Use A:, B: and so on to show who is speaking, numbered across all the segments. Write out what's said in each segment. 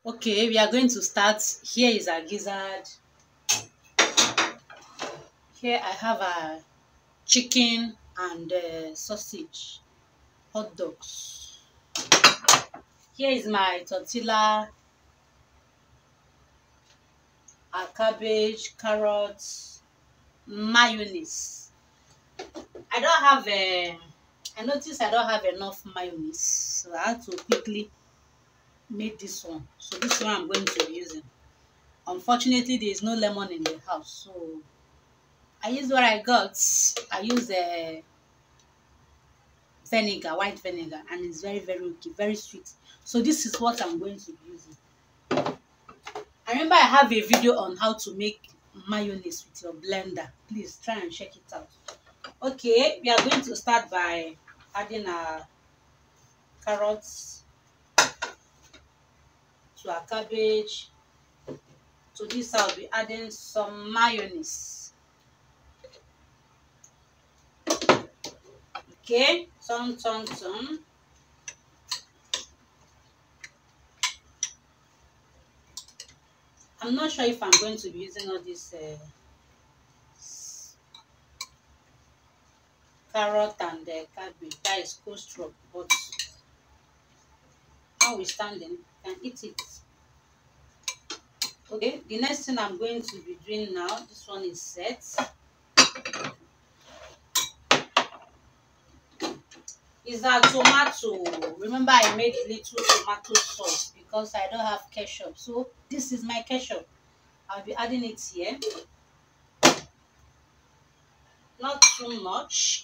A: Okay, we are going to start. Here is our gizzard. Here I have a chicken and sausage, hot dogs. Here is my tortilla, a cabbage, carrots, mayonnaise. I don't have I noticed I don't have enough mayonnaise, so I had to quickly make this one. So this one I'm going to be using. Unfortunately, there is no lemon in the house, so I use what I got. I use vinegar, white vinegar, and it's very, very okay, very sweet. So this is what I'm going to be using. I remember I have a video on how to make mayonnaise with your blender. Please try and check it out. Okay, we are going to start by adding our carrots to our cabbage. To this I'll be adding some mayonnaise. Okay, some. I'm not sure if I'm going to be using all this carrot and cabbage. That is coleslaw, but notwithstanding, can eat it. Okay, the next thing I'm going to be doing now, this one is set. Is that tomato. Remember I made little tomato sauce because I don't have ketchup. So this is my ketchup. I'll be adding it here. Not too much.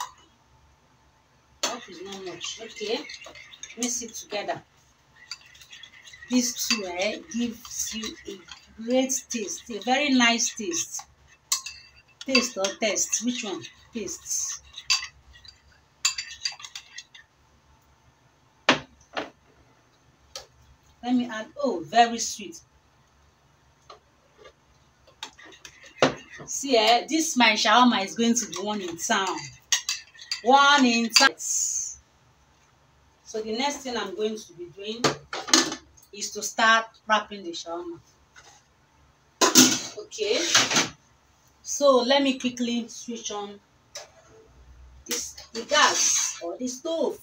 A: That is not much. Okay, mix it together. These two gives you a great taste, a very nice taste. Taste or taste? Which one? Taste. Let me add. Oh, very sweet. See, this my shawarma is going to be one in town. One in town. So the next thing I'm going to be doing is to start wrapping the shawarma. Okay. So let me quickly switch on the gas or the stove.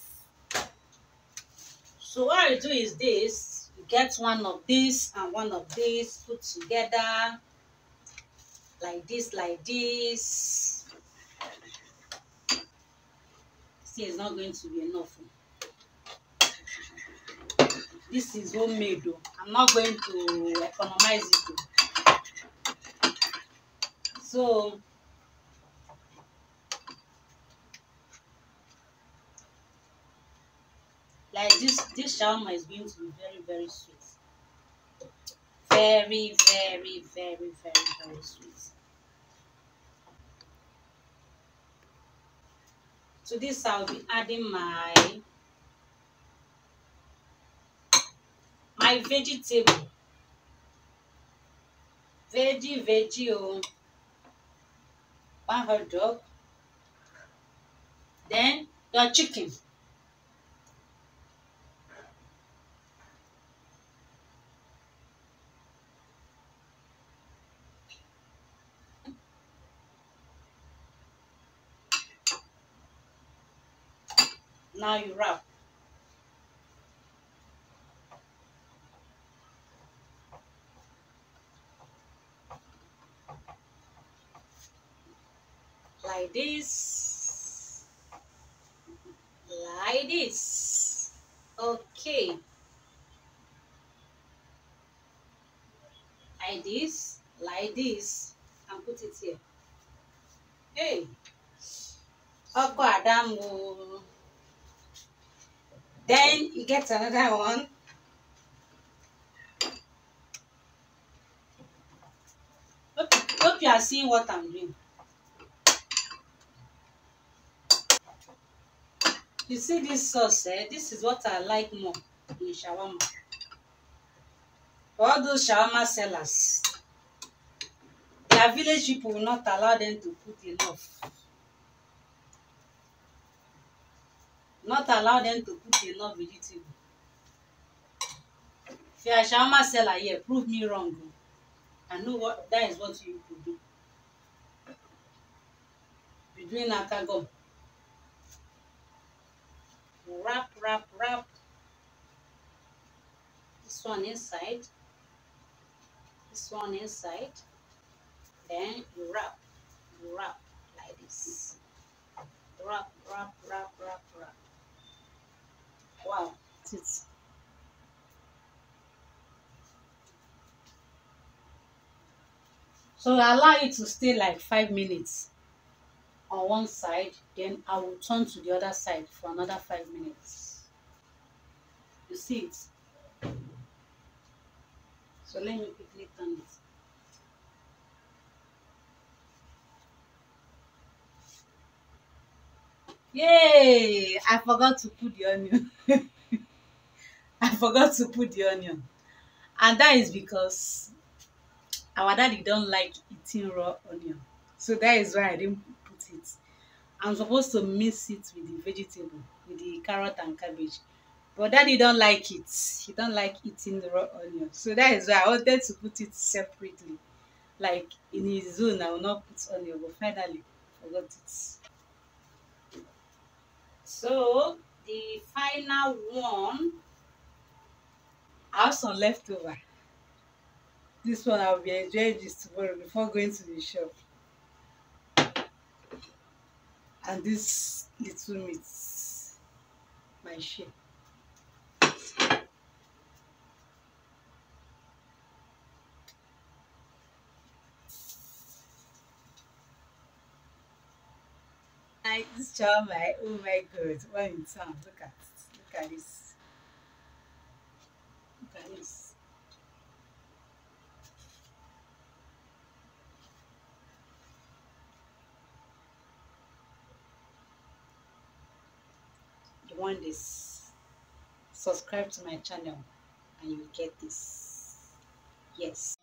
A: So what I do is this: you get one of this and one of this, put together like this, like this. See, it's not going to be enough. This is homemade though. I'm not going to economize it though. So like this shawarma is going to be very, very sweet. Very, very, very, very, very sweet. To this I'll be adding my vegetable. Veggie oh. One hot dog. Then your chicken. Now you wrap. Like this. Like this. Okay. Like this, and put it here. Hey. Ọkọ Adamu. Then you get another one. Hope you are seeing what I'm doing. You see this sauce, this is what I like more in shawarma. For all those shawarma sellers, their village people will not allow them to put enough. Not allow them to put enough vegetable. you are shawarma seller here, prove me wrong. I know what that is what you could do. Be doing akagom. Wrap, wrap, wrap. This one inside. This one inside. Then you wrap like this. Wrap, wrap, wrap, wrap, wrap. Wow, it's so I allow it to stay like 5 minutes on one side, then I will turn to the other side for another 5 minutes. You see it? So let me quickly turn it. Yay! I forgot to put the onion. I forgot to put the onion. And that is because our daddy don't like eating raw onion. So that is why I didn't put it. I'm supposed to mix it with the vegetable, with the carrot and cabbage. But daddy don't like it. He don't like eating the raw onion. So that is why I wanted to put it separately. Like in his zone, I will not put onion, but finally I forgot it. So the final one, I have some leftover. This one I'll be enjoying this tomorrow before going to the shop. And this little meat, my share. Like this child, oh my god, one in town. Look at this. Look at this. You want this? Subscribe to my channel and you get this. Yes.